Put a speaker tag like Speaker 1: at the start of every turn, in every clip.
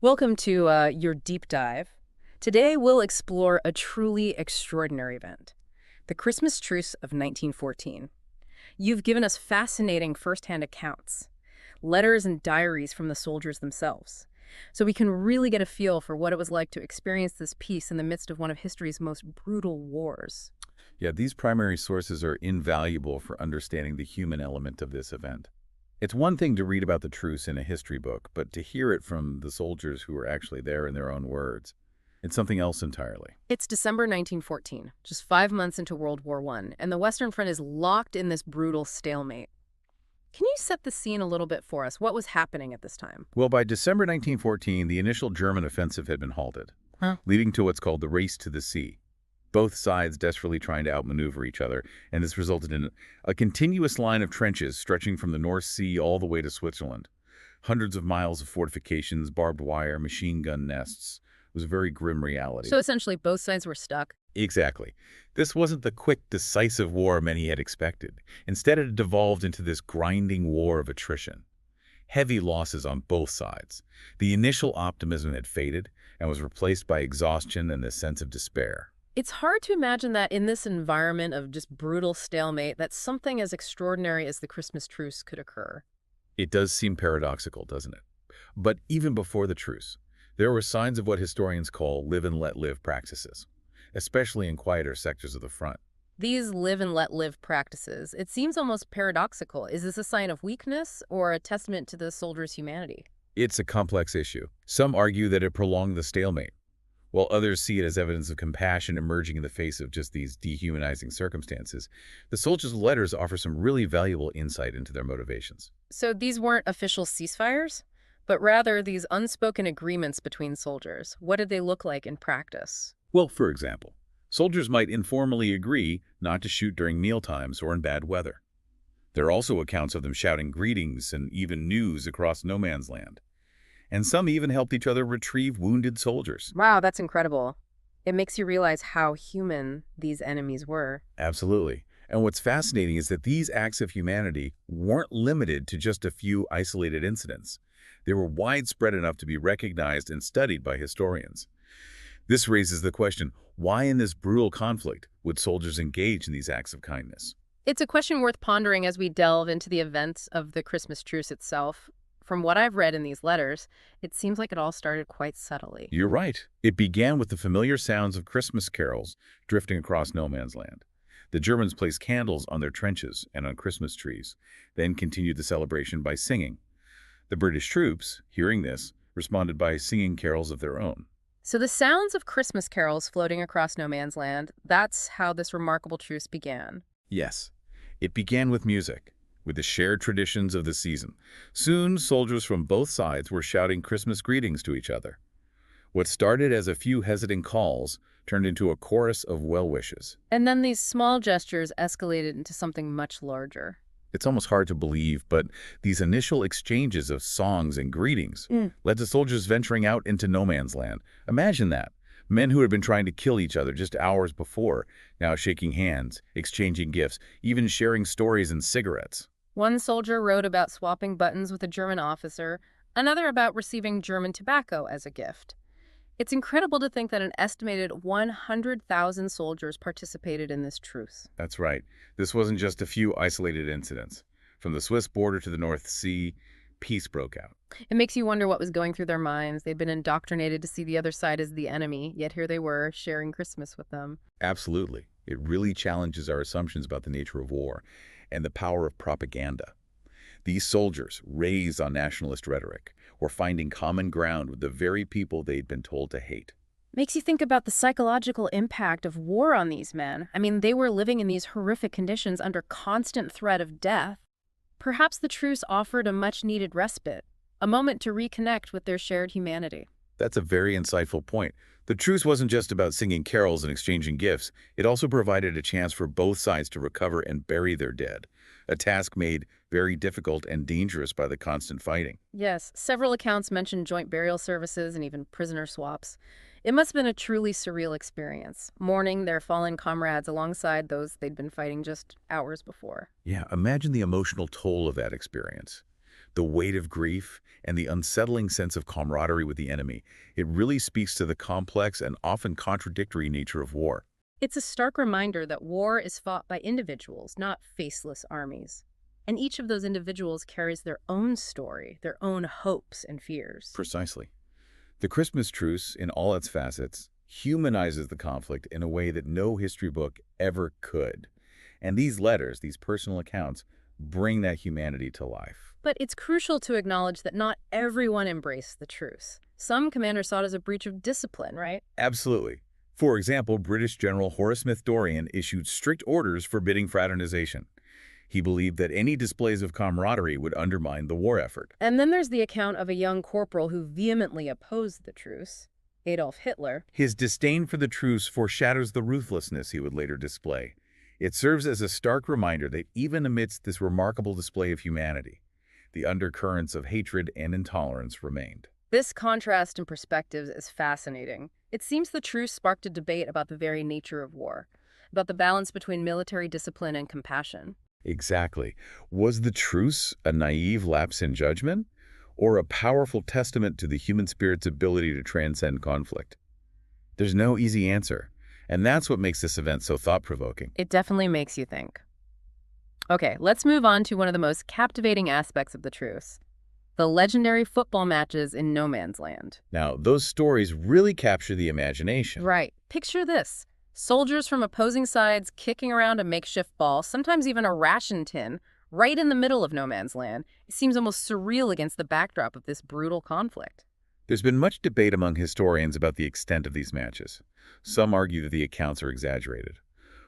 Speaker 1: Welcome to your deep dive. Today we'll explore a truly extraordinary event, the Christmas Truce of 1914. You've given us fascinating firsthand accounts, letters and diaries from the soldiers themselves, so we can really get a feel for what it was like to experience this peace in the midst of one of history's most brutal wars.
Speaker 2: Yeah, these primary sources are invaluable for understanding the human element of this event. It's one thing to read about the truce in a history book, but to hear it from the soldiers who were actually there in their own words, it's something else entirely.
Speaker 1: It's December 1914, just 5 months into World War I, and the Western Front is locked in this brutal stalemate. Can you set the scene a little bit for us? What was happening at this time?
Speaker 2: Well, by December 1914, the initial German offensive had been halted, leading to what's called the Race to the Sea. Both sides desperately trying to outmaneuver each other, and this resulted in a continuous line of trenches stretching from the North Sea all the way to Switzerland. Hundreds of miles of fortifications, barbed wire, machine gun nests. It was a very grim reality.
Speaker 1: So essentially, both sides were stuck.
Speaker 2: Exactly. This wasn't the quick, decisive war many had expected. Instead, it devolved into this grinding war of attrition. Heavy losses on both sides. The initial optimism had faded and was replaced by exhaustion and a sense of despair.
Speaker 1: It's hard to imagine that in this environment of just brutal stalemate, that something as extraordinary as the Christmas truce could occur.
Speaker 2: It does seem paradoxical, doesn't it? But even before the truce, there were signs of what historians call live and let live practices, especially in quieter sectors of the front.
Speaker 1: These live and let live practices, it seems almost paradoxical. Is this a sign of weakness or a testament to the soldiers' humanity?
Speaker 2: It's a complex issue. Some argue that it prolonged the stalemate, while others see it as evidence of compassion emerging in the face of just these dehumanizing circumstances. The soldiers' letters offer some really valuable insight into their motivations.
Speaker 1: So these weren't official ceasefires, but rather these unspoken agreements between soldiers. What did they look like in practice?
Speaker 2: Well, for example, soldiers might informally agree not to shoot during mealtimes or in bad weather. There are also accounts of them shouting greetings and even news across no man's land. And some even helped each other retrieve wounded soldiers.
Speaker 1: Wow, that's incredible. It makes you realize how human these enemies were.
Speaker 2: Absolutely. And what's fascinating is that these acts of humanity weren't limited to just a few isolated incidents. They were widespread enough to be recognized and studied by historians. This raises the question, why in this brutal conflict would soldiers engage in these acts of kindness?
Speaker 1: It's a question worth pondering as we delve into the events of the Christmas truce itself. From what I've read in these letters, it seems like it all started quite subtly.
Speaker 2: You're right. It began with the familiar sounds of Christmas carols drifting across no man's land. The Germans placed candles on their trenches and on Christmas trees, then continued the celebration by singing. The British troops, hearing this, responded by singing carols of their own.
Speaker 1: So the sounds of Christmas carols floating across no man's land, that's how this remarkable truce began.
Speaker 2: Yes, it began with music, with the shared traditions of the season. Soon, soldiers from both sides were shouting Christmas greetings to each other. What started as a few hesitant calls turned into a chorus of well wishes.
Speaker 1: And then these small gestures escalated into something much larger.
Speaker 2: It's almost hard to believe, but these initial exchanges of songs and greetings led to soldiers venturing out into no man's land. Imagine that. Men who had been trying to kill each other just hours before, now shaking hands, exchanging gifts, even sharing stories and cigarettes.
Speaker 1: One soldier wrote about swapping buttons with a German officer, another about receiving German tobacco as a gift. It's incredible to think that an estimated 100,000 soldiers participated in this truce.
Speaker 2: That's right. This wasn't just a few isolated incidents. From the Swiss border to the North Sea, peace broke out.
Speaker 1: It makes you wonder what was going through their minds. They'd been indoctrinated to see the other side as the enemy, yet here they were, sharing Christmas with them.
Speaker 2: Absolutely. It really challenges our assumptions about the nature of war and the power of propaganda. These soldiers, raised on nationalist rhetoric, were finding common ground with the very people they'd been told to hate.
Speaker 1: Makes you think about the psychological impact of war on these men. I mean, they were living in these horrific conditions under constant threat of death. Perhaps the truce offered a much-needed respite, a moment to reconnect with their shared humanity.
Speaker 2: That's a very insightful point. The truce wasn't just about singing carols and exchanging gifts. It also provided a chance for both sides to recover and bury their dead, a task made very difficult and dangerous by the constant fighting.
Speaker 1: Yes, several accounts mention joint burial services and even prisoner swaps. It must have been a truly surreal experience, mourning their fallen comrades alongside those they'd been fighting just hours before.
Speaker 2: Yeah, imagine the emotional toll of that experience. The weight of grief and the unsettling sense of camaraderie with the enemy. It really speaks to the complex and often contradictory nature of war.
Speaker 1: It's a stark reminder that war is fought by individuals, not faceless armies. And each of those individuals carries their own story, their own hopes and fears.
Speaker 2: Precisely. The Christmas truce, in all its facets, humanizes the conflict in a way that no history book ever could. And these letters, these personal accounts, bring that humanity to life.
Speaker 1: But it's crucial to acknowledge that not everyone embraced the truce. Some commanders saw it as a breach of discipline, right?
Speaker 2: Absolutely. For example, British General Horace Smith-Dorrien issued strict orders forbidding fraternization. He believed that any displays of camaraderie would undermine the war effort.
Speaker 1: And then there's the account of a young corporal who vehemently opposed the truce, Adolf Hitler.
Speaker 2: His disdain for the truce foreshadows the ruthlessness he would later display. It serves as a stark reminder that even amidst this remarkable display of humanity, the undercurrents of hatred and intolerance remained.
Speaker 1: This contrast in perspectives is fascinating. It seems the truce sparked a debate about the very nature of war, about the balance between military discipline and compassion.
Speaker 2: Exactly. Was the truce a naive lapse in judgment, or a powerful testament to the human spirit's ability to transcend conflict? There's no easy answer, and that's what makes this event so thought-provoking.
Speaker 1: It definitely makes you think. Okay, let's move on to one of the most captivating aspects of the truce, the legendary football matches in no man's land.
Speaker 2: Now, those stories really capture the imagination.
Speaker 1: Right. Picture this. Soldiers from opposing sides kicking around a makeshift ball, sometimes even a ration tin, right in the middle of no man's land. It seems almost surreal against the backdrop of this brutal conflict.
Speaker 2: There's been much debate among historians about the extent of these matches. Some argue that the accounts are exaggerated,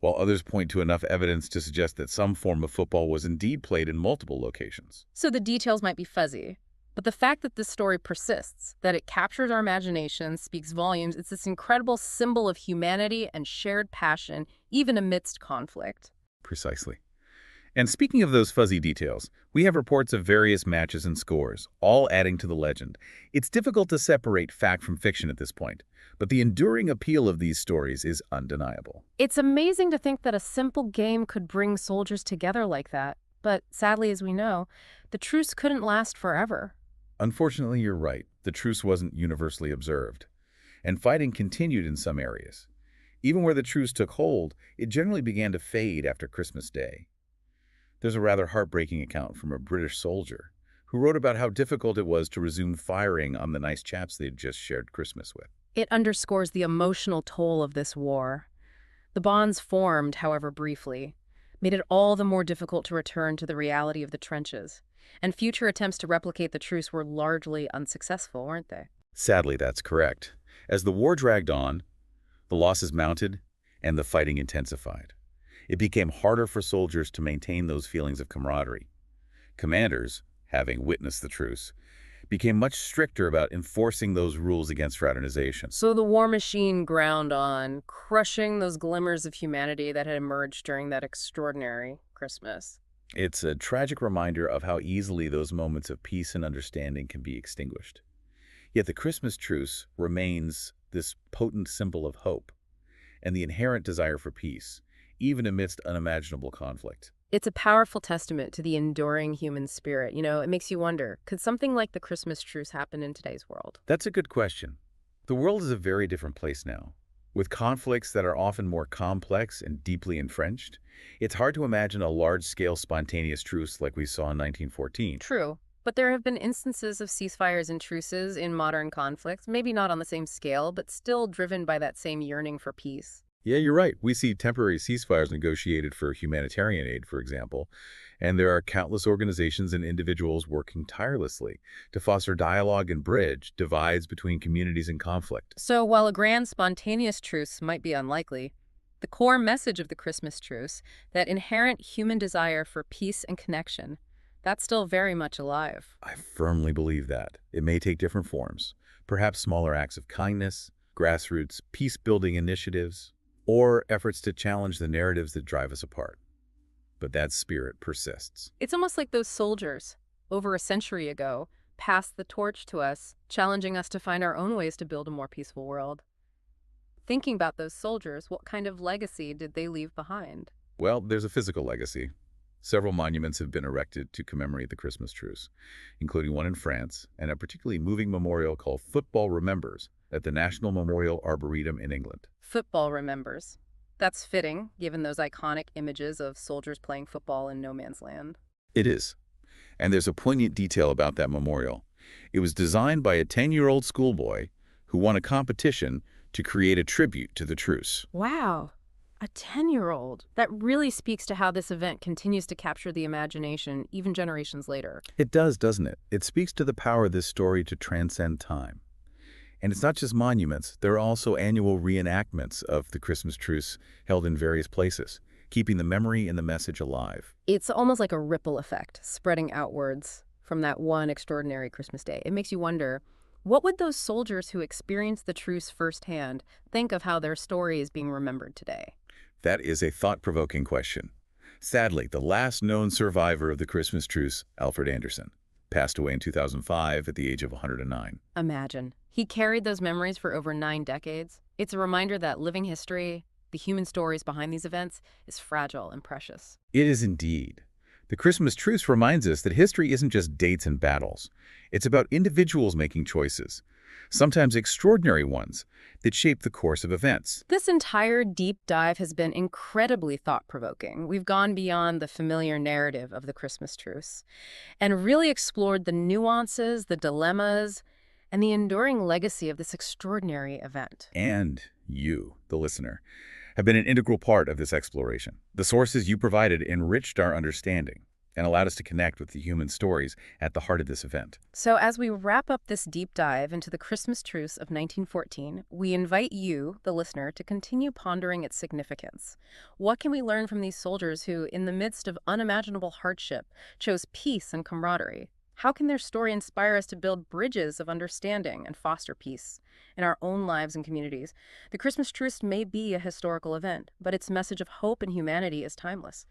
Speaker 2: while others point to enough evidence to suggest that some form of football was indeed played in multiple locations.
Speaker 1: So the details might be fuzzy, but the fact that this story persists, that it captures our imagination, speaks volumes. It's this incredible symbol of humanity and shared passion, even amidst conflict.
Speaker 2: Precisely. And speaking of those fuzzy details, we have reports of various matches and scores, all adding to the legend. It's difficult to separate fact from fiction at this point, but the enduring appeal of these stories is undeniable.
Speaker 1: It's amazing to think that a simple game could bring soldiers together like that. But sadly, as we know, the truce couldn't last forever.
Speaker 2: Unfortunately, you're right. The truce wasn't universally observed, and fighting continued in some areas. Even where the truce took hold, it generally began to fade after Christmas Day. There's a rather heartbreaking account from a British soldier who wrote about how difficult it was to resume firing on the nice chaps they'd just shared Christmas with.
Speaker 1: It underscores the emotional toll of this war. The bonds formed, however briefly, made it all the more difficult to return to the reality of the trenches. And future attempts to replicate the truce were largely unsuccessful, weren't they?
Speaker 2: Sadly, that's correct. As the war dragged on, the losses mounted and the fighting intensified. It became harder for soldiers to maintain those feelings of camaraderie. Commanders, having witnessed the truce, became much stricter about enforcing those rules against fraternization.
Speaker 1: So the war machine ground on, crushing those glimmers of humanity that had emerged during that extraordinary Christmas.
Speaker 2: It's a tragic reminder of how easily those moments of peace and understanding can be extinguished. Yet the Christmas truce remains this potent symbol of hope and the inherent desire for peace, even amidst unimaginable conflict.
Speaker 1: It's a powerful testament to the enduring human spirit. It makes you wonder, could something like the Christmas truce happen in today's world?
Speaker 2: That's a good question. The world is a very different place now. With conflicts that are often more complex and deeply entrenched, it's hard to imagine a large-scale spontaneous truce like we saw in 1914.
Speaker 1: True, but there have been instances of ceasefires and truces in modern conflicts, maybe not on the same scale, but still driven by that same yearning for peace.
Speaker 2: Yeah, you're right. We see temporary ceasefires negotiated for humanitarian aid, for example, and there are countless organizations and individuals working tirelessly to foster dialogue and bridge divides between communities in conflict.
Speaker 1: So while a grand spontaneous truce might be unlikely, the core message of the Christmas truce, that inherent human desire for peace and connection, that's still very much alive.
Speaker 2: I firmly believe that. It may take different forms, perhaps smaller acts of kindness, grassroots peace-building initiatives, or efforts to challenge the narratives that drive us apart. But that spirit persists.
Speaker 1: It's almost like those soldiers, over a century ago, passed the torch to us, challenging us to find our own ways to build a more peaceful world. Thinking about those soldiers, what kind of legacy did they leave behind?
Speaker 2: Well, there's a physical legacy. Several monuments have been erected to commemorate the Christmas truce, including one in France and a particularly moving memorial called Football Remembers at the National Memorial Arboretum in England.
Speaker 1: Football remembers. That's fitting, given those iconic images of soldiers playing football in no man's land.
Speaker 2: It is. And there's a poignant detail about that memorial. It was designed by a 10-year-old schoolboy who won a competition to create a tribute to the truce.
Speaker 1: Wow, a 10-year-old. That really speaks to how this event continues to capture the imagination even generations later.
Speaker 2: It does, doesn't it? It speaks to the power of this story to transcend time. And it's not just monuments. There are also annual reenactments of the Christmas truce held in various places, keeping the memory and the message alive.
Speaker 1: It's almost like a ripple effect, spreading outwards from that one extraordinary Christmas day. It makes you wonder, what would those soldiers who experienced the truce firsthand think of how their story is being remembered today?
Speaker 2: That is a thought-provoking question. Sadly, the last known survivor of the Christmas truce, Alfred Anderson, passed away in 2005 at the age of 109.
Speaker 1: Imagine. He carried those memories for over 9 decades. It's a reminder that living history, the human stories behind these events, is fragile and precious.
Speaker 2: It is indeed. The Christmas truce reminds us that history isn't just dates and battles. It's about individuals making choices, sometimes extraordinary ones, that shape the course of events.
Speaker 1: This entire deep dive has been incredibly thought-provoking. We've gone beyond the familiar narrative of the Christmas truce and really explored the nuances, the dilemmas, and the enduring legacy of this extraordinary event.
Speaker 2: And you, the listener, have been an integral part of this exploration. The sources you provided enriched our understanding and allowed us to connect with the human stories at the heart of this event.
Speaker 1: So as we wrap up this deep dive into the Christmas truce of 1914, we invite you, the listener, to continue pondering its significance. What can we learn from these soldiers who, in the midst of unimaginable hardship, chose peace and camaraderie? How can their story inspire us to build bridges of understanding and foster peace in our own lives and communities? The Christmas truce may be a historical event, but its message of hope and humanity is timeless.